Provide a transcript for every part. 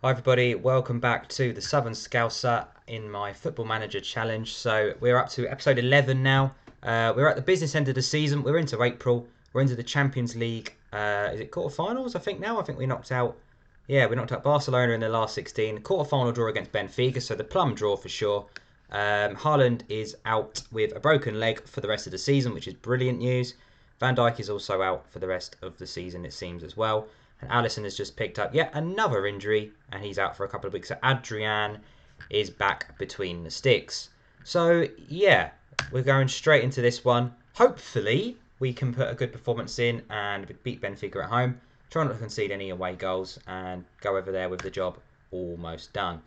Hi everybody, welcome back to the Southern Scouser in my Football Manager Challenge. So we're up to episode 11 now. We're at the business end of the season. We're into April. We're into the Champions League. Is it quarterfinals? I think now. I think we knocked out. Yeah, we knocked out Barcelona in the last 16. Quarterfinal draw against Benfica, so the plum draw for sure. Haaland is out with a broken leg for the rest of the season, which is brilliant news. Van Dijk is also out for the rest of the season, it seems, as well. And Alisson has just picked up yet another injury, and he's out for a couple of weeks. So Adrian is back between the sticks. So yeah, we're going straight into this one. Hopefully, we can put a good performance in and beat Benfica at home. Try not to concede any away goals and go over there with the job almost done.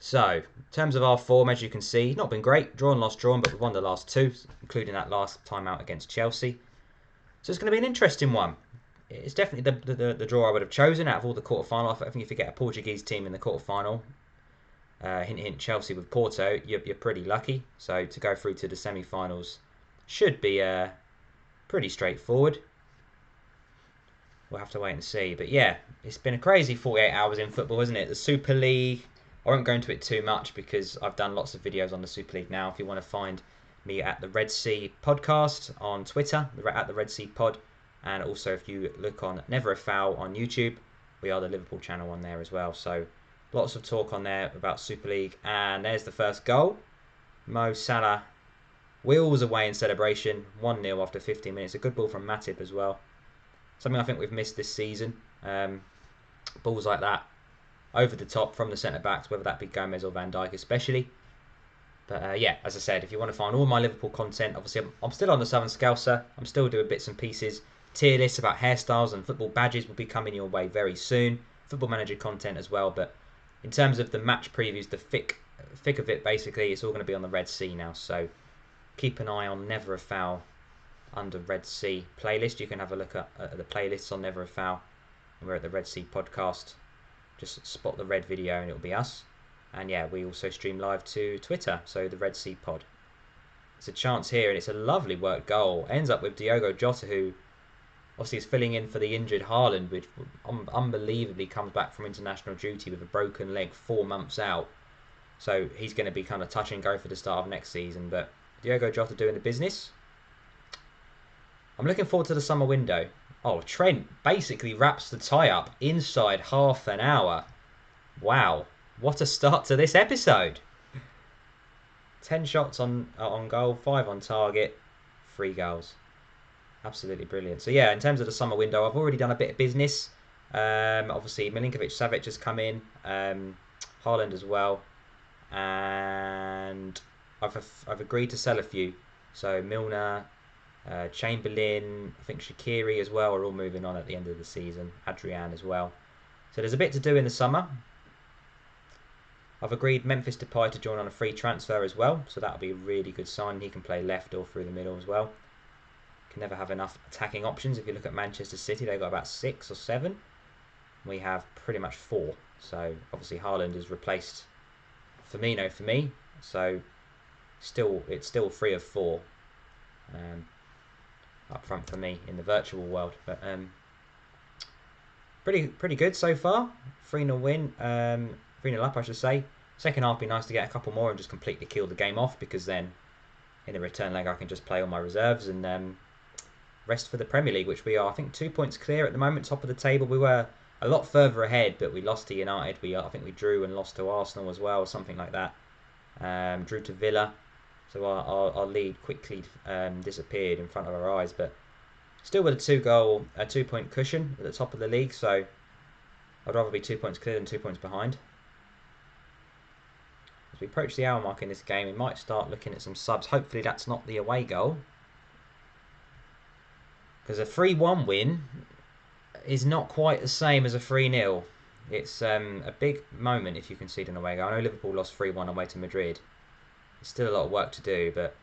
So, in terms of our form, as you can see, not been great. Drawn, lost, drawn, but we've won the last two, including that last time out against Chelsea. So it's going to be an interesting one. It's definitely the draw I would have chosen out of all the quarterfinal. I think if you get a Portuguese team in the quarterfinal, hint hint Chelsea with Porto, you're pretty lucky. So to go through to the semi-finals should be pretty straightforward. We'll have to wait and see. But yeah, it's been a crazy 48 hours in football, isn't it? The Super League, I won't go into it too much because I've done lots of videos on the Super League now. If you want to find me at the Red Sea Podcast on Twitter, at the Red Sea Pod. And also, if you look on Never a Foul on YouTube, we are the Liverpool channel on there as well. So lots of talk on there about Super League. And there's the first goal. Mo Salah wheels away in celebration. 1-0 after 15 minutes. A good ball from Matip as well. Something I think we've missed this season. Balls like that over the top from the centre-backs, whether that be Gomez or Van Dijk especially. But yeah, as I said, if you want to find all my Liverpool content, obviously I'm still on the Southern Scouser. I'm still doing bits and pieces. Tier lists about hairstyles and football badges will be coming your way very soon. Football Manager content as well. But in terms of the match previews, the thick of it, basically, it's all going to be on the Red Sea now. So keep an eye on Never a Foul under Red Sea playlist. You can have a look at the playlists on Never a Foul. And we're at the Red Sea podcast. Just spot the red video and it'll be us. And yeah, we also stream live to Twitter, so the Red Sea Pod. It's a chance here, and it's a lovely worked goal. Ends up with Diogo Jota, who obviously is filling in for the injured Haaland, which unbelievably comes back from international duty with a broken leg 4 months out. So he's going to be kind of touch and go for the start of next season. But Diogo Jota doing the business. I'm looking forward to the summer window. Oh, Trent basically wraps the tie-up inside half an hour. Wow. What a start to this episode. 10 shots on goal, 5 on target, 3 goals. Absolutely brilliant. So yeah, in terms of the summer window, I've already done a bit of business. Obviously, Milinkovic-Savic has come in. Haaland as well. And I've agreed to sell a few. So Milner, Chamberlain, I think Shaqiri as well are all moving on at the end of the season. Adrian as well. So there's a bit to do in the summer. I've agreed Memphis Depay to join on a free transfer as well, so that'll be a really good sign. He can play left or through the middle as well. Can never have enough attacking options. If you look at Manchester City, they've got about 6 or 7. We have pretty much 4. So obviously Haaland has replaced Firmino for me. So it's still 3 of 4 up front for me in the virtual world. But pretty good so far. 3-0 win. 3-0 up, I should say. Second half, be nice to get a couple more and just completely kill the game off, because then in the return leg I can just play all my reserves and rest for the Premier League, which we are, I think, 2 points clear at the moment, top of the table. We were a lot further ahead, but we lost to United. I think we drew and lost to Arsenal as well, something like that. Drew to Villa, so our lead quickly disappeared in front of our eyes, but still with a 2-point cushion at the top of the league. So I'd rather be 2 points clear than 2 points behind. As we approach the hour mark in this game, we might start looking at some subs. Hopefully that's not the away goal, because a 3-1 win is not quite the same as a 3-0. It's a big moment if you concede an away goal. I know Liverpool lost 3-1 away to Madrid. There's still a lot of work to do, but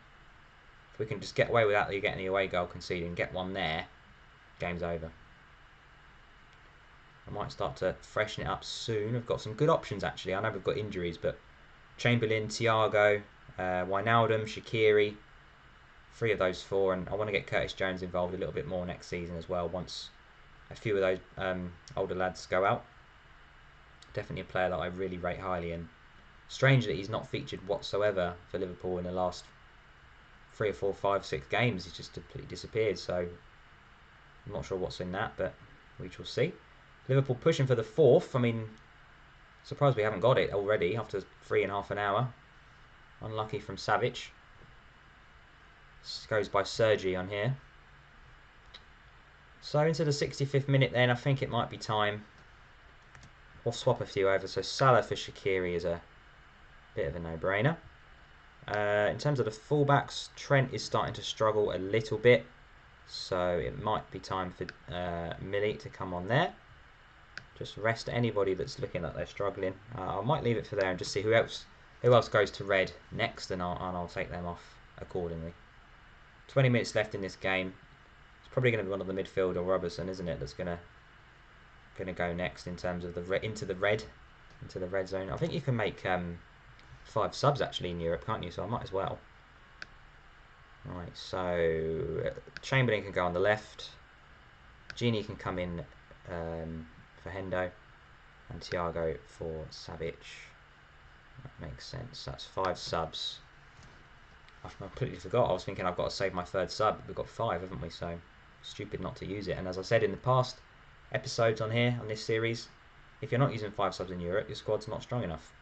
if we can just get away without getting the away goal conceded, get one there, game's over. I might start to freshen it up soon. I've got some good options actually. I know we've got injuries, but Chamberlain, Thiago, Wijnaldum, Shaqiri, 3 of those 4, and I want to get Curtis Jones involved a little bit more next season as well, once a few of those older lads go out. Definitely a player that I really rate highly, and strange that he's not featured whatsoever for Liverpool in the last 3 or 4, 5, 6 games. He's just completely disappeared, so I'm not sure what's in that, but we shall see. Liverpool pushing for the 4th. I mean, surprised we haven't got it already after 3.5 an hour. Unlucky from Savic. This goes by Sergi on here. So into the 65th minute then, I think it might be time. We'll swap a few over. So Salah for Shaqiri is a bit of a no-brainer. In terms of the fullbacks, Trent is starting to struggle a little bit. So it might be time for Millie to come on there. Just rest anybody that's looking like they're struggling. I might leave it for there and just see who else goes to red next, and I'll take them off accordingly. 20 minutes left in this game. It's probably going to be one of the midfield or Robertson, isn't it? That's going to go next in terms of into the red zone. I think you can make 5 subs actually in Europe, can't you? So I might as well. Right, so Chamberlain can go on the left. Genie can come in for Hendo, and Thiago for Savic. That makes sense. That's 5 subs. I've completely forgot. I was thinking I've got to save my 3rd sub. We've got 5, haven't we? So stupid not to use it. And as I said in the past episodes on here, on this series, if you're not using 5 subs in Europe, your squad's not strong enough.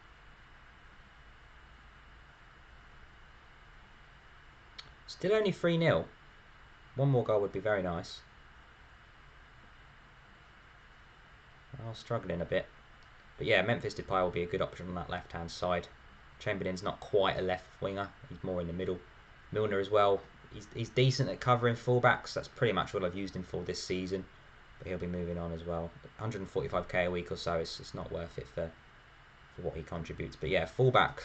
Still only 3-0. One more goal would be very nice. I'm struggling a bit. But yeah, Memphis Depay will be a good option on that left-hand side. Chamberlain's not quite a left winger. He's more in the middle. Milner as well. He's decent at covering fullbacks. That's pretty much what I've used him for this season. But he'll be moving on as well. 145k a week or so. It's not worth it for what he contributes. But yeah, fullback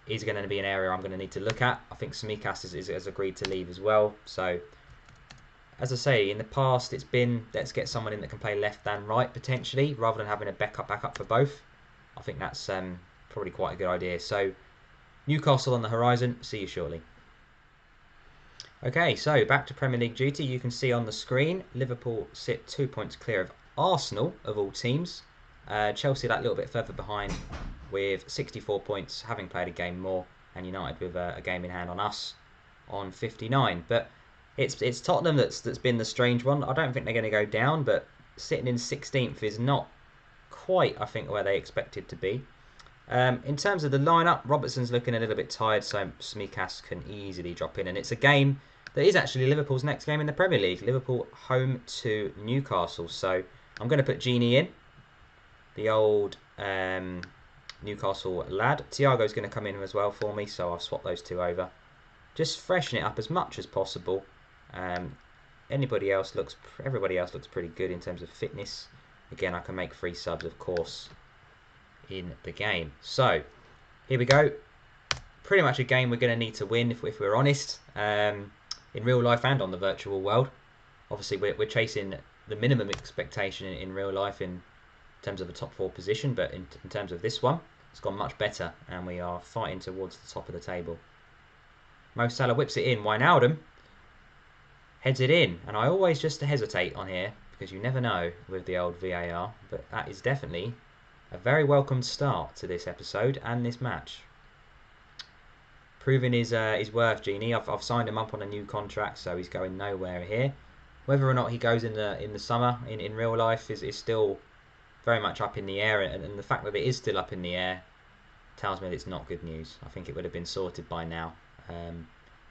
is going to be an area I'm going to need to look at. I think Semikas has agreed to leave as well. So, as I say, in the past it's been, let's get someone in that can play left and right potentially, rather than having a backup for both. I think that's probably quite a good idea. So, Newcastle on the horizon. See you shortly. Okay, so back to Premier League duty. You can see on the screen, Liverpool sit 2 points clear of Arsenal, of all teams. Chelsea that little bit further behind with 64 points, having played a game more, and United with a game in hand on us on 59. But it's Tottenham that's been the strange one. I don't think they're going to go down, but sitting in 16th is not quite, I think, where they expected to be. In terms of the lineup, Robertson's looking a little bit tired, so Semikas can easily drop in. And it's a game that is actually Liverpool's next game in the Premier League. Liverpool home to Newcastle. So I'm going to put Genie in, the old Newcastle lad. Thiago's going to come in as well for me, so I'll swap those two over. Just freshen it up as much as possible. Everybody else looks pretty good in terms of fitness. Again, I can make 3 subs, of course, in the game. So here we go. Pretty much a game we're going to need to win if we're honest, in real life and on the virtual world. Obviously we're chasing the minimum expectation in real life in terms of a top 4 position, but in terms of this one, it's gone much better, and we are fighting towards the top of the table. Mo Salah whips it in. Wijnaldum heads it in, and I always just hesitate on here because you never know with the old VAR, but that is definitely a very welcome start to this episode and this match. Proving his worth, Genie. I've signed him up on a new contract, so he's going nowhere here. Whether or not he goes in the summer in real life is still very much up in the air, and the fact that it is still up in the air tells me that it's not good news. I think it would have been sorted by now.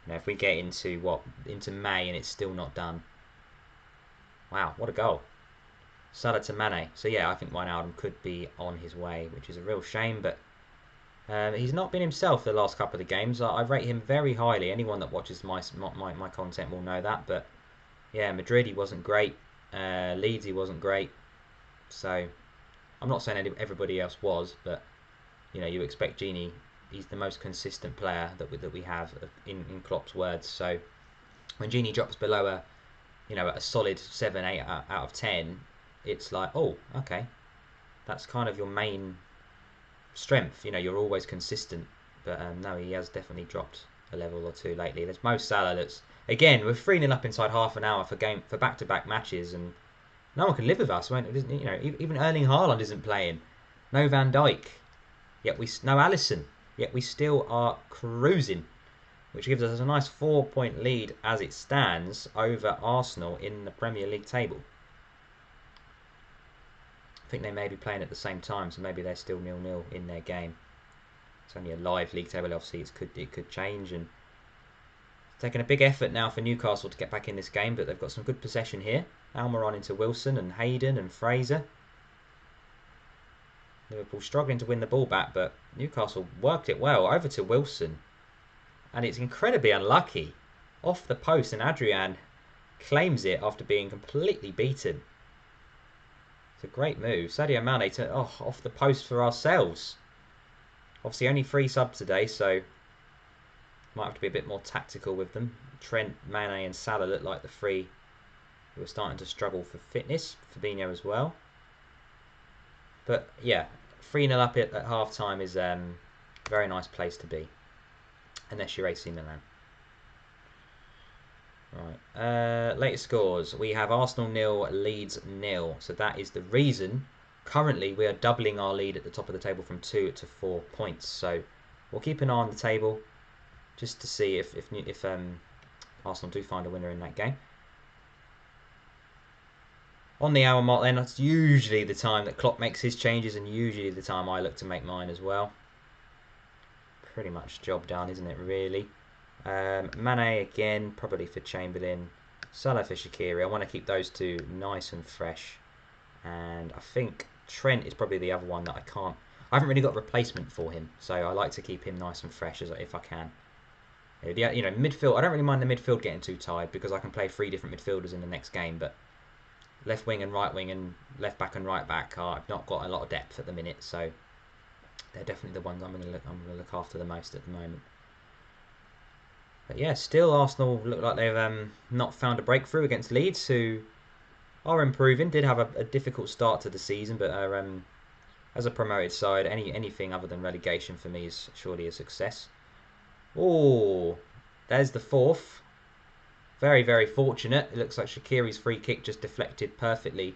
If we get into May and it's still not done. Wow, what a goal. Salah to Mane. So yeah, I think Wijnaldum could be on his way, which is a real shame, but he's not been himself the last couple of the games. I rate him very highly. Anyone that watches my content will know that, but yeah, Madrid he wasn't great. Leeds he wasn't great. So I'm not saying everybody else was, but you expect Genie. He's the most consistent player that we have in Klopp's words. So when Genie drops below a solid 7, 8 out of 10, it's like, oh, okay, that's kind of your main strength. You're always consistent. But no, he has definitely dropped a level or two lately. There's Mo Salah that's, again, we're 3-0 up inside half an hour for back-to-back matches, and no one can live with us. Even Erling Haaland isn't playing. No Van Dijk. No Alisson. Yet we still are cruising, which gives us a nice 4-point lead as it stands over Arsenal in the Premier League table. I think they may be playing at the same time, so maybe they're still 0-0 in their game. It's only a live league table, obviously it could change. And it's taking a big effort now for Newcastle to get back in this game, but they've got some good possession here. Almiron into Wilson and Hayden and Fraser. Liverpool struggling to win the ball back, but Newcastle worked it well. Over to Wilson. And it's incredibly unlucky. Off the post, and Adrian claims it after being completely beaten. It's a great move. Sadio Mane to, off the post for ourselves. Obviously only 3 subs today, so might have to be a bit more tactical with them. Trent, Mane and Salah look like the 3 who are starting to struggle for fitness. Fabinho as well. But yeah, 3-0 up at half time is a very nice place to be. Unless you're AC Milan. Right. Latest scores. We have Arsenal 0, Leeds 0. So that is the reason. Currently, we are doubling our lead at the top of the table from 2 to 4 points. So we'll keep an eye on the table just to see if Arsenal do find a winner in that game. On the hour mark then, that's usually the time that Klopp makes his changes and usually the time I look to make mine as well. Pretty much job done, isn't it, really? Mane again, probably for Chamberlain. Salah for Shaqiri. I want to keep those 2 nice and fresh. And I think Trent is probably the other one that I haven't really got a replacement for him. So I like to keep him nice and fresh if I can. You know, midfield, I don't really mind the midfield getting too tired because I can play 3 different midfielders in the next game. But left wing and right wing and left back and right back I've not got a lot of depth at the minute. So they're definitely the ones I'm going to look after the most at the moment. But yeah, still Arsenal look like they've not found a breakthrough against Leeds, who are improving. Did have a difficult start to the season, but are, as a promoted side, anything other than relegation for me is surely a success. Oh, there's the 4th. Very, very fortunate. It looks like Shaqiri's free kick just deflected perfectly.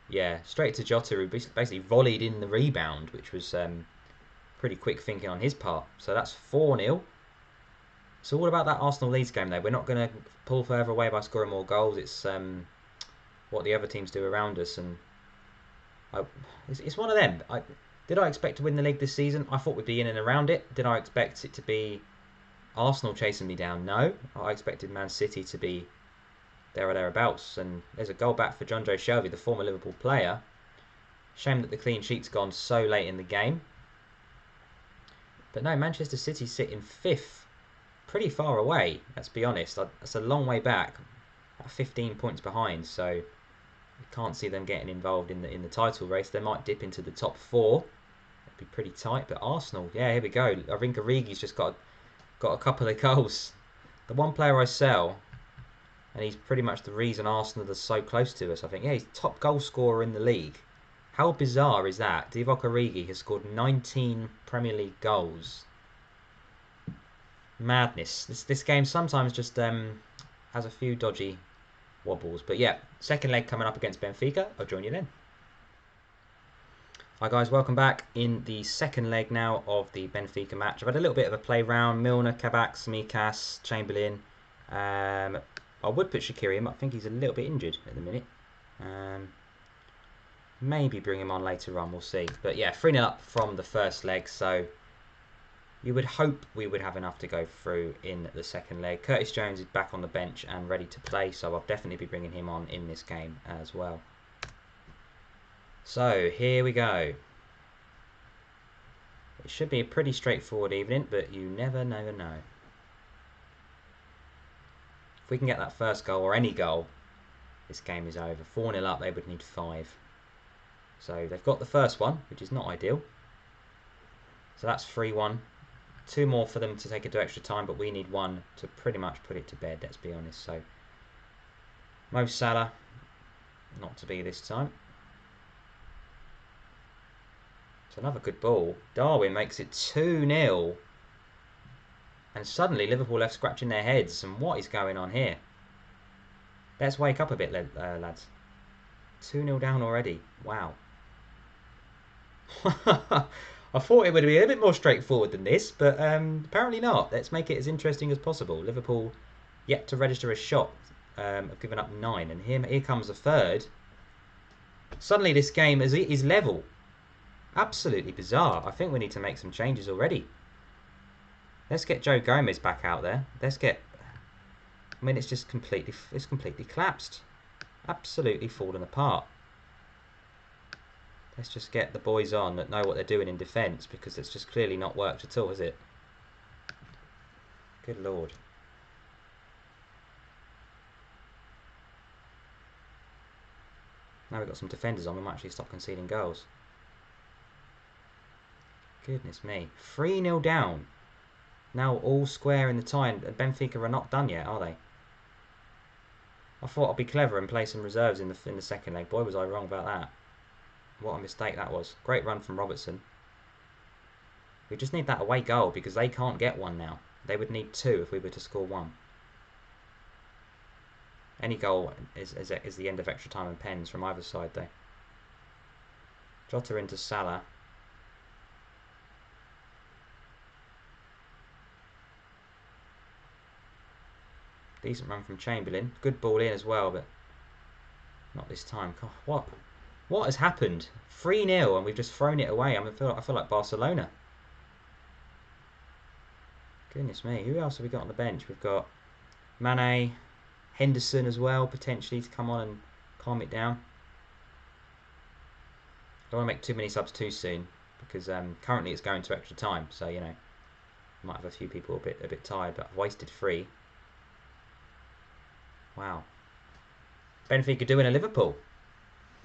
Yeah, straight to Jota, who basically volleyed in the rebound, which was pretty quick thinking on his part. So that's 4-0. So what about that Arsenal-Leeds game, though? We're not going to pull further away by scoring more goals. It's what the other teams do around us. And it's one of them. Did I expect to win the league this season? I thought we'd be in and around it. Did I expect it to be Arsenal chasing me down? No. I expected Man City to be there or thereabouts. And there's a goal back for John Joe Shelby, the former Liverpool player. Shame that the clean sheet's gone so late in the game. But no, Manchester City sit in 5th. Pretty far away, let's be honest. That's a long way back. 15 points behind, so you can't see them getting involved in the title race. They might dip into the top 4. It'd be pretty tight. But Arsenal, yeah, here we go. I think Origi's just got a couple of goals. The one player I sell, and he's pretty much the reason Arsenal are so close to us. I think, yeah, he's top goal scorer in the league. How bizarre is that? Divock Origi has scored 19 Premier League goals. Madness. This game sometimes just has a few dodgy wobbles. But yeah, second leg coming up against Benfica. I'll join you then. Hi guys, welcome back in the second leg now of the Benfica match. I've had a little bit of a play round. Milner, Kabak, Smikas, Chamberlain. I would put Shaqiri in, but I think he's a little bit injured at the minute. Maybe bring him on later on, we'll see. But yeah, 3-0 up from the first leg, so you would hope we would have enough to go through in the second leg. Curtis Jones is back on the bench and ready to play, so I'll definitely be bringing him on in this game as well. So, here we go. It should be a pretty straightforward evening, but you never know. If we can get that first goal, or any goal, this game is over. 4-0 up, they would need 5. So, they've got the first one, which is not ideal. So that's 3-1. 2 more for them to take it to extra time, but we need 1 to pretty much put it to bed, let's be honest. So, Mo Salah, not to be this time. It's another good ball. Darwin makes it 2-0. And suddenly Liverpool left scratching their heads. And what is going on here? Let's wake up a bit, lads. 2-0 down already. Wow. I thought it would be a bit more straightforward than this, but apparently not. Let's make it as interesting as possible. Liverpool yet to register a shot. Have given up 9, and here comes a third. Suddenly this game is level. Absolutely bizarre. I think we need to make some changes already. Let's get Joe Gomez back out there. Let's get... I mean, it's completely collapsed. Absolutely fallen apart. Let's just get the boys on that know what they're doing in defence, because it's just clearly not worked at all, has it? Good Lord. Now we've got some defenders on, we might actually stop conceding goals. Goodness me. 3-0 down. Now all square in the tie, and Benfica are not done yet, are they? I thought I'd be clever and play some reserves in the second leg. Boy, was I wrong about that. What a mistake that was. Great run from Robertson. We just need that away goal, because they can't get one now. They would need 2 if we were to score 1. Any goal is the end of extra time and pens from either side, though. Jota into Salah. Decent run from Chamberlain. Good ball in as well, but not this time. God, what has happened? 3-0 and we've just thrown it away. I feel like Barcelona. Goodness me. Who else have we got on the bench? We've got Mane, Henderson as well, potentially, to come on and calm it down. I don't want to make too many subs too soon, because currently it's going to extra time, so you know, might have a few people a bit tired, but I've wasted 3. Wow. Benfica doing a Liverpool.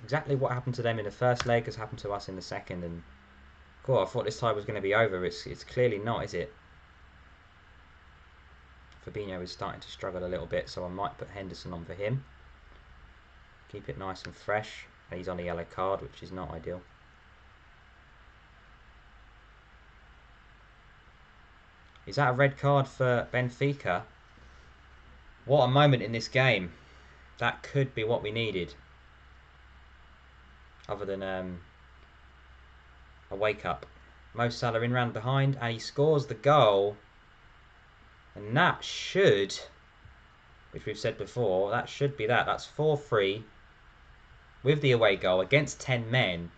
Exactly what happened to them in the first leg has happened to us in the second, and God, I thought this tie was going to be over. It's clearly not, is it? Fabinho is starting to struggle a little bit, so I might put Henderson on for him. Keep it nice and fresh. And he's on a yellow card, which is not ideal. Is that a red card for Benfica? What a moment in this game. That could be what we needed. Other than a wake up. Mo Salah in round behind, and he scores the goal. And that should, which we've said before, that should be that. That's 4-3 with the away goal against 10 men.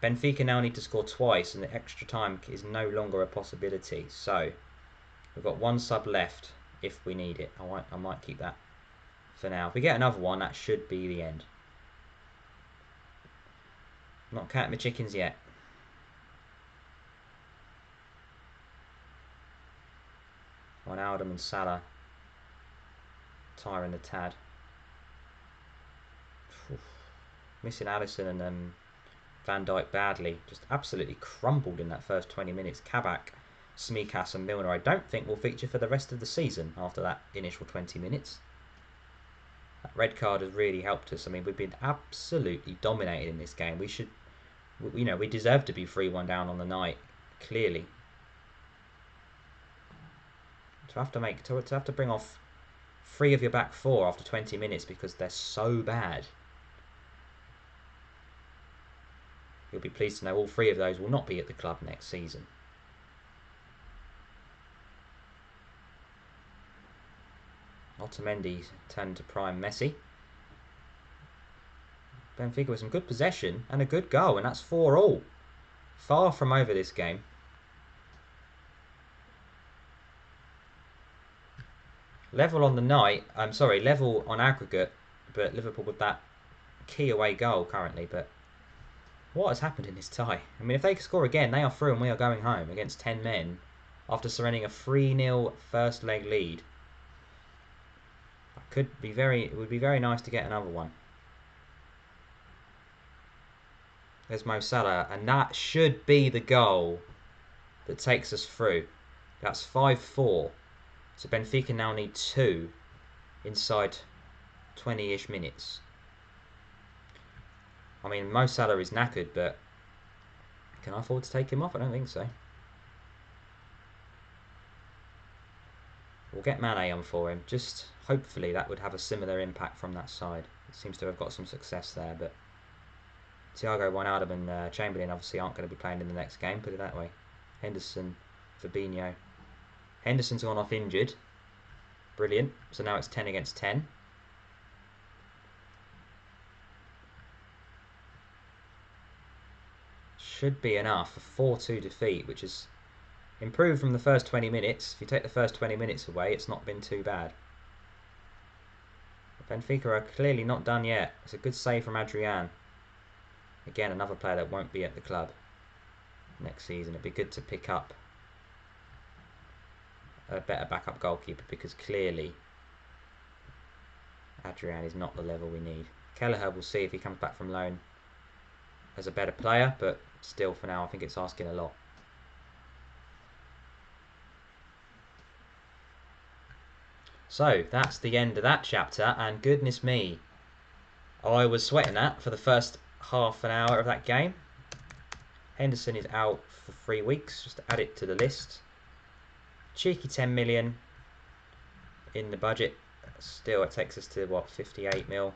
Benfica now need to score twice, and the extra time is no longer a possibility. So we've got 1 sub left if we need it. I might keep that for now. If we get another one, that should be the end. Not counting the chickens yet. Wijnaldum and Salah tiring the tad. Missing Alisson and Van Dijk badly. Just absolutely crumbled in that first 20 minutes. Kabak, Smikas and Milner I don't think will feature for the rest of the season after that initial 20 minutes. That red card has really helped us. I mean, we've been absolutely dominated in this game. We deserve to be 3-1 down on the night, clearly. To have to bring off 3 of your back 4 after 20 minutes because they're so bad. You'll be pleased to know all 3 of those will not be at the club next season. Otamendi turned to prime Messi. Benfica with some good possession and a good goal, and that's 4-all. Far from over this game. Level on the night, level on aggregate, but Liverpool with that key away goal currently. But what has happened in this tie? I mean, if they score again, they are through and we are going home against 10 men after surrendering a 3-0 first leg lead. It would be very nice to get another one. There's Mo Salah, and that should be the goal that takes us through. That's 5-4. So Benfica now need 2 inside 20-ish minutes. I mean, Mo Salah is knackered, but can I afford to take him off? I don't think so. We'll get Mane on for him. Just hopefully that would have a similar impact from that side. It seems to have got some success there, but Thiago Wijnaldum and Chamberlain obviously aren't going to be playing in the next game, put it that way. Henderson, Fabinho. Henderson's gone off injured. Brilliant. So now it's 10 against 10. Should be enough. A 4-2 defeat, which is improved from the first 20 minutes. If you take the first 20 minutes away, it's not been too bad. Benfica are clearly not done yet. It's a good save from Adrian. Again, another player that won't be at the club next season. It'd be good to pick up a better backup goalkeeper, because clearly Adrian is not the level we need. Kelleher, we'll see if he comes back from loan as a better player, but still for now I think it's asking a lot. So that's the end of that chapter, and goodness me, I was sweating that for the first half an hour of that game. Henderson is out for 3 weeks, just to add it to the list. Cheeky 10 million in the budget. Still, it takes us to what, 58 mil.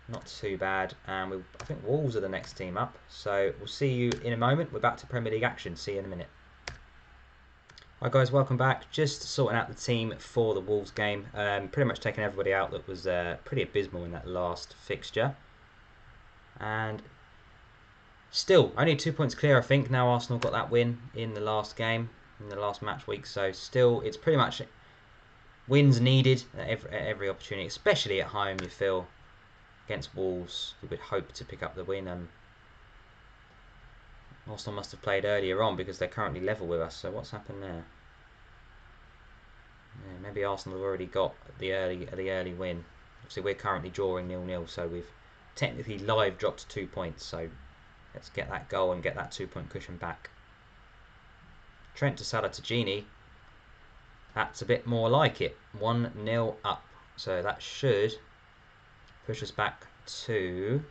Not too bad. And I think Wolves are the next team up. So we'll see you in a moment. We're back to Premier League action. See you in a minute. Hi guys, welcome back. Just sorting out the team for the Wolves game. Pretty much taking everybody out that was pretty abysmal in that last fixture. And still, only 2 points clear, I think. Now Arsenal got that win in the last game, in the last match week. So still, it's pretty much wins needed at every opportunity, especially at home, you feel. Against Wolves, you would hope to pick up the win. Arsenal must have played earlier on because they're currently level with us. So what's happened there? Yeah, maybe Arsenal have already got the early win. Obviously, we're currently drawing 0-0, so we've technically live dropped 2 points. So let's get that goal and get that 2 point cushion back. Trent to Salah to Gini. That's a bit more like it. 1-0 up. So that should push us back to,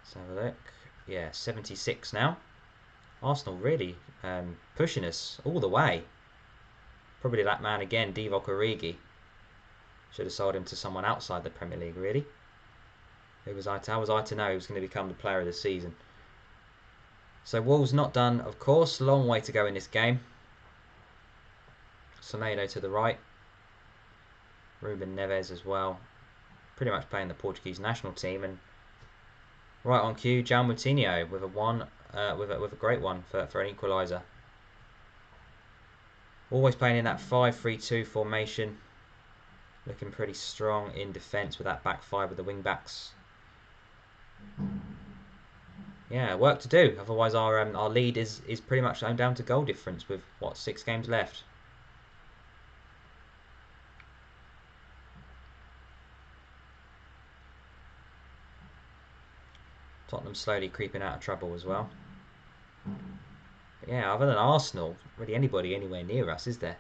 let's have a look. Yeah, 76 now. Arsenal really pushing us all the way. Probably that man again, Divock Origi. Should have sold him to someone outside the Premier League, really. How was I to know he was going to become the player of the season? So Wolves not done, of course. Long way to go in this game. Semedo to the right. Ruben Neves as well. Pretty much playing the Portuguese national team, and right on cue, João Moutinho with a great one for an equaliser. Always playing in that 5-3-2 formation, looking pretty strong in defence with that back five with the wing backs. Yeah, work to do. Otherwise, our lead is pretty much down to goal difference with what, 6 games left. Tottenham slowly creeping out of trouble as well. But yeah, other than Arsenal, really anybody anywhere near us, is there?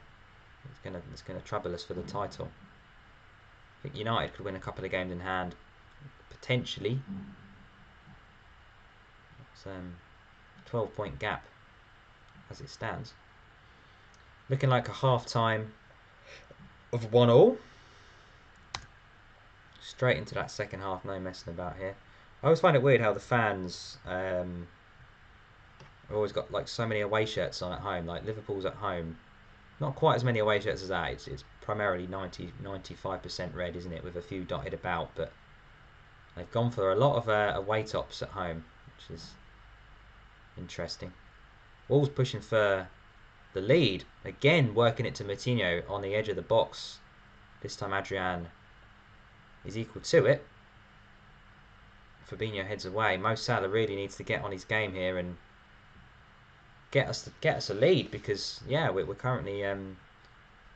It's gonna trouble us for the title. I think United could win a couple of games in hand, potentially. It's 12-point gap as it stands. Looking like a half-time of 1-1. Straight into that second half, no messing about here. I always find it weird how the fans have always got like so many away shirts on at home. Like Liverpool's at home, not quite as many away shirts as that. It's primarily 95% red, isn't it, with a few dotted about. But they've gone for a lot of away tops at home, which is interesting. Wolves pushing for the lead again, working it to Moutinho on the edge of the box. This time Adrian is equal to it. Fabinho heads away. Mo Salah really needs to get on his game here and get us a lead, because yeah, we're currently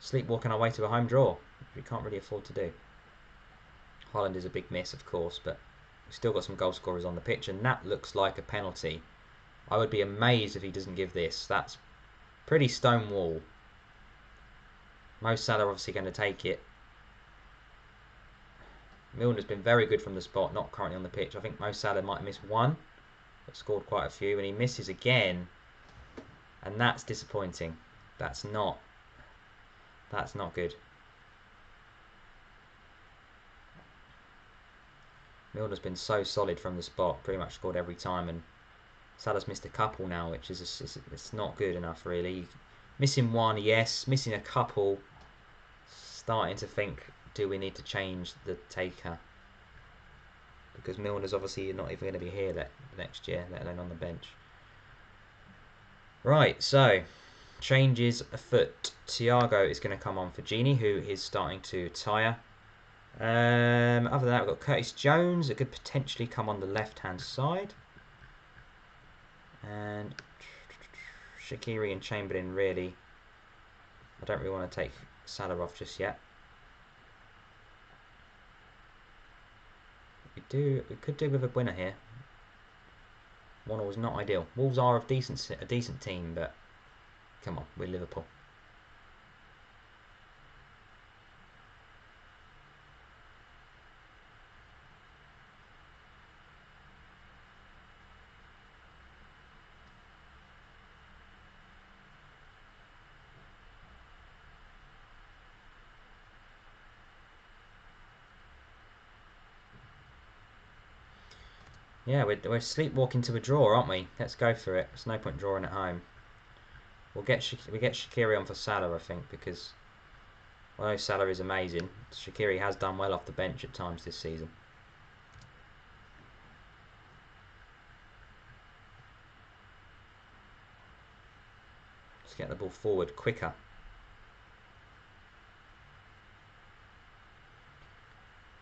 sleepwalking our way to a home draw, which we can't really afford to do. Haaland is a big miss, of course, but we've still got some goal scorers on the pitch, and that looks like a penalty. I would be amazed if he doesn't give this. That's pretty stonewall. Mo Salah obviously going to take it. Milner's been very good from the spot, not currently on the pitch. I think Mo Salah might have missed one, but scored quite a few, and he misses again, and that's disappointing. That's not good. Milner's been so solid from the spot, pretty much scored every time, and Salah's missed a couple now, which is it's not good enough really. Missing one, yes. Missing a couple. Starting to think, do we need to change the taker? Because Milner's obviously not even going to be here next year, let alone on the bench. Right, so changes afoot. Thiago is going to come on for Gini, who is starting to tire. Other than that, we've got Curtis Jones. It could potentially come on the left-hand side. And Shaqiri and Chamberlain, really. I don't really want to take Salah off just yet. We could do with a winner here. 1-1 was not ideal. Wolves are a decent team, but come on, we're Liverpool. Yeah, we're sleepwalking to a draw, aren't we? Let's go for it. There's no point drawing at home. We get Shaqiri on for Salah, I think, because although Salah is amazing, Shaqiri has done well off the bench at times this season. Let's get the ball forward quicker.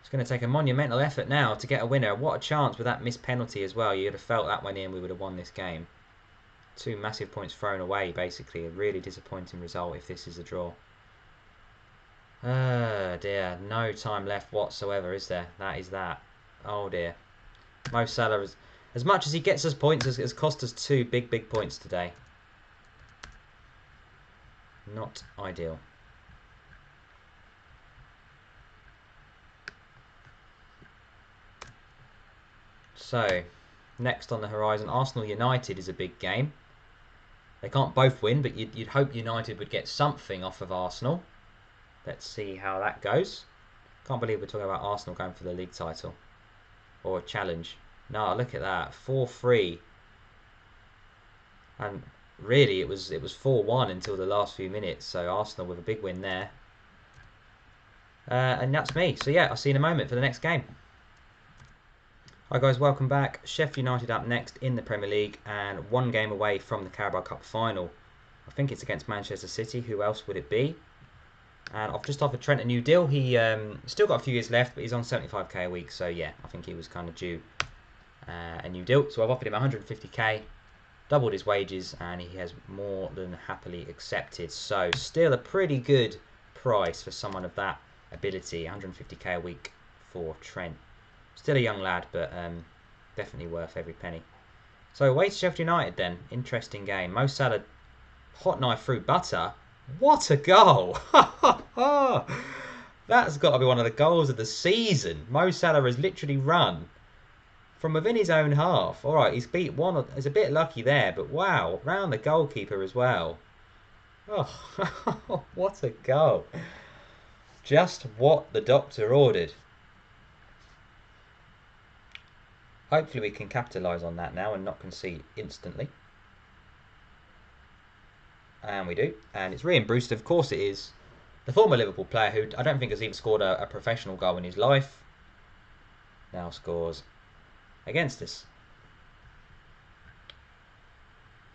It's going to take a monumental effort now to get a winner. What a chance with that missed penalty as well. You'd have felt that went in, we would have won this game. 2 massive points thrown away, basically. A really disappointing result if this is a draw. Oh dear, no time left whatsoever, is there? That is that. Oh dear. Mo Salah, as much as he gets us points, has cost us 2 big points today. Not ideal. So, next on the horizon, Arsenal United is a big game. They can't both win, but you'd hope United would get something off of Arsenal. Let's see how that goes. Can't believe we're talking about Arsenal going for the league title. Or a challenge. No, look at that. 4-3. And really, it was 4-1 until the last few minutes. So Arsenal with a big win there. And that's me. So yeah, I'll see you in a moment for the next game. Hi guys, welcome back. Sheffield United up next in the Premier League and 1 game away from the Carabao Cup final. I think it's against Manchester City. Who else would it be? And I've just offered Trent a new deal. He still got a few years left, but he's on 75k a week. So yeah, I think he was kind of due a new deal. So I've offered him 150k, doubled his wages, and he has more than happily accepted. So still a pretty good price for someone of that ability. 150k a week for Trent. Still a young lad, but definitely worth every penny. So away to Sheffield United then. Interesting game. Mo Salah, hot knife through butter. What a goal! That's got to be one of the goals of the season. Mo Salah has literally run from within his own half. All right, he's beat one. He's a bit lucky there, but wow, round the goalkeeper as well. Oh, what a goal! Just what the doctor ordered. Hopefully we can capitalise on that now and not concede instantly. And we do. And it's Ryan Brewster, of course it is. The former Liverpool player who I don't think has even scored a professional goal in his life. Now scores against us.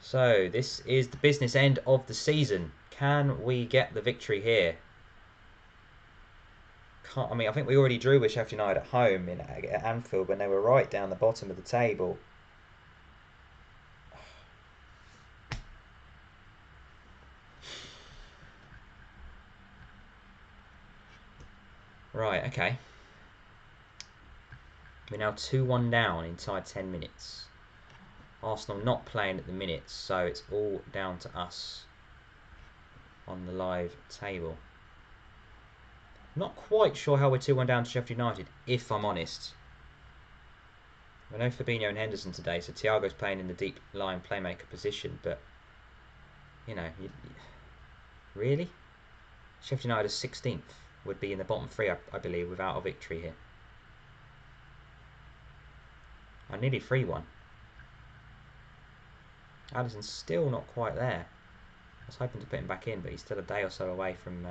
So this is the business end of the season. Can we get the victory here? I mean, I think we already drew with Sheffield United at home at Anfield when they were right down the bottom of the table. Right, okay. We're now 2-1 down inside 10 minutes. Arsenal not playing at the minute, so it's all down to us on the live table. Not quite sure how we're 2-1 down to Sheffield United, if I'm honest. I know Fabinho and Henderson today, so Thiago's playing in the deep line playmaker position, but, you know, really? Sheffield United 16th would be in the bottom 3, I believe, without a victory here. I nearly 3-1. Alisson's still not quite there. I was hoping to put him back in, but he's still a day or so away from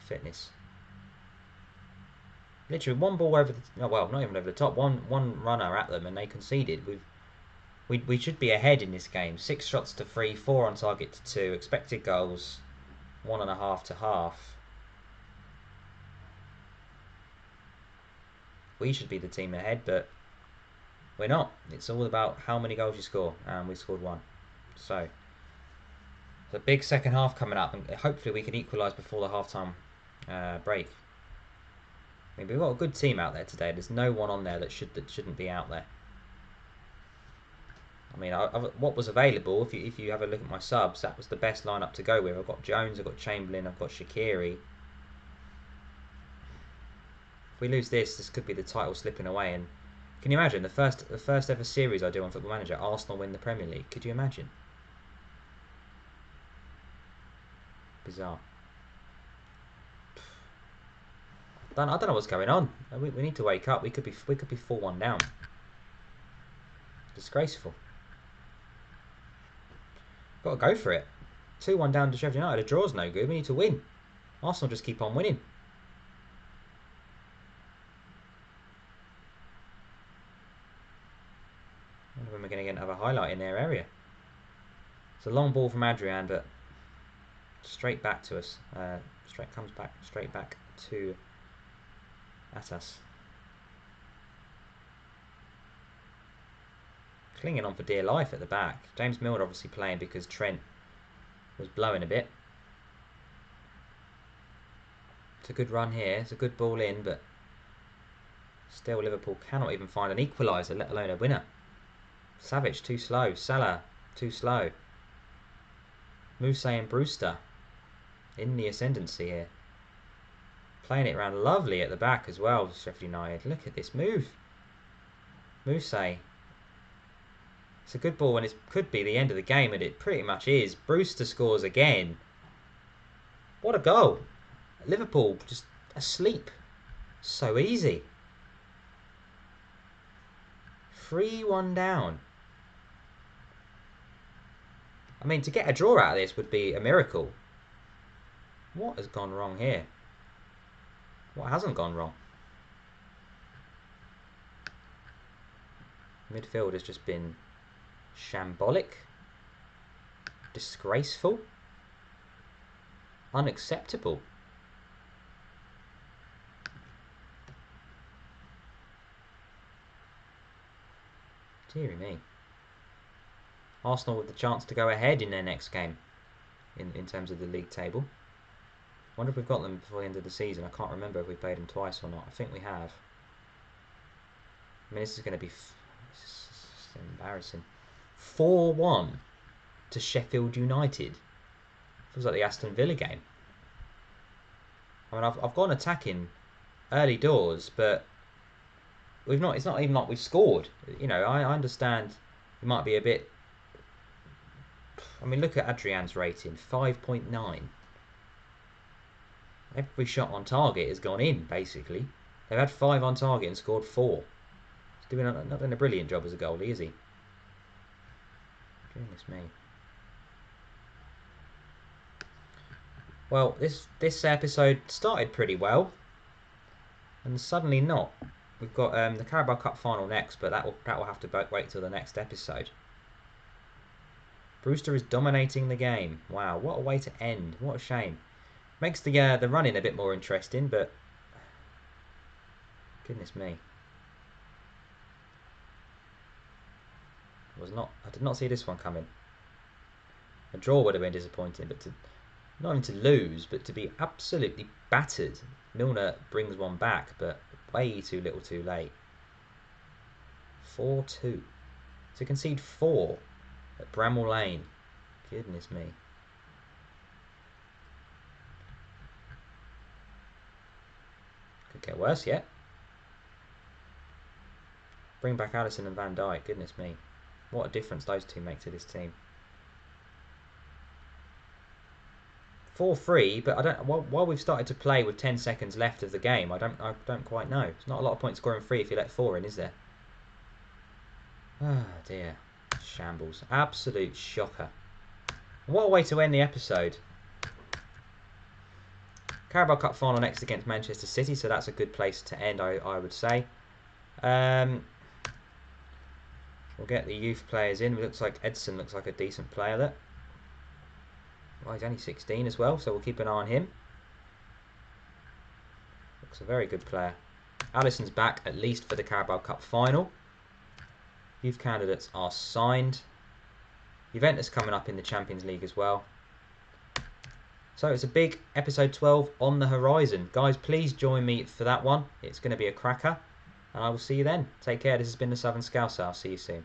fitness. Literally one ball over the... Oh, well, not even over the top. One runner at them and they conceded. We should be ahead in this game. 6 shots to 3, 4 on target to 2. Expected goals, 1.5 to half. We should be the team ahead, but we're not. It's all about how many goals you score, and we scored 1. So, the big second half coming up, and hopefully we can equalise before the half-time break. I mean, we've got a good team out there today. There's no one on there that shouldn't be out there. I mean, what was available, if you have a look at my subs, that was the best lineup to go with. I've got Jones, I've got Chamberlain, I've got Shaqiri. If we lose this could be the title slipping away. And can you imagine the first ever series I do on Football Manager, Arsenal win the Premier League? Could you imagine? Bizarre. I don't know what's going on. We need to wake up. We could be 4-1 down. Disgraceful. Got to go for it. 2-1 down to Sheffield United. A draw's no good. We need to win. Arsenal just keep on winning. I wonder when we're going to get another highlight in their area. It's a long ball from Adrian, but straight back to us. Comes back straight back to at us. Clinging on for dear life at the back. James Milner obviously playing because Trent was blowing a bit. It's a good run here. It's a good ball in, but still Liverpool cannot even find an equaliser, let alone a winner. Savage too slow. Salah too slow. Moussa and Brewster in the ascendancy here. Playing it around lovely at the back as well, Sheffield United. Look at this move. Moussa. It's a good ball when it could be the end of the game, and it pretty much is. Brewster scores again. What a goal. Liverpool just asleep. So easy. 3-1 down. I mean, to get a draw out of this would be a miracle. What has gone wrong here? What hasn't gone wrong? Midfield has just been shambolic, disgraceful, unacceptable. Deary me. Arsenal with the chance to go ahead in their next game in terms of the league table. I wonder if we've got them before the end of the season. I can't remember if we played them twice or not. I think we have. I mean, this is going to be embarrassing. 4-1 to Sheffield United. Feels like the Aston Villa game. I mean, I've gone attacking early doors, but we've not. It's not even like we've scored. You know, I understand it might be a bit. I mean, look at Adrian's rating, 5.9. Every shot on target has gone in, basically. They've had 5 on target and scored 4. He's not doing a brilliant job as a goalie, is he? Goodness me. Well, this episode started pretty well, and suddenly not. We've got the Carabao Cup final next, but that will have to wait till the next episode. Brewster is dominating the game. Wow, what a way to end. What a shame. Makes the running a bit more interesting, but goodness me. I did not see this one coming. A draw would have been disappointing, but not only to lose, but to be absolutely battered. Milner brings one back, but way too little too late. 4-2. To concede 4 at Bramall Lane. Goodness me. Could get worse yet. Bring back Alisson and Van Dijk. Goodness me. What a difference those two make to this team. 4-3, but I don't. While we've started to play with 10 seconds left of the game, I don't quite know. It's not a lot of points scoring 3 if you let 4 in, is there? Oh dear. Shambles. Absolute shocker. What a way to end the episode. Carabao Cup final next against Manchester City, so that's a good place to end, I would say. We'll get the youth players in. It looks like Edson looks like a decent player there. Well, he's only 16 as well, so we'll keep an eye on him. Looks a very good player. Alisson's back, at least for the Carabao Cup final. Youth candidates are signed. Juventus coming up in the Champions League as well. So it's a big episode 12 on the horizon. Guys, please join me for that one. It's going to be a cracker. And I will see you then. Take care. This has been the Southern Scouser. I'll see you soon.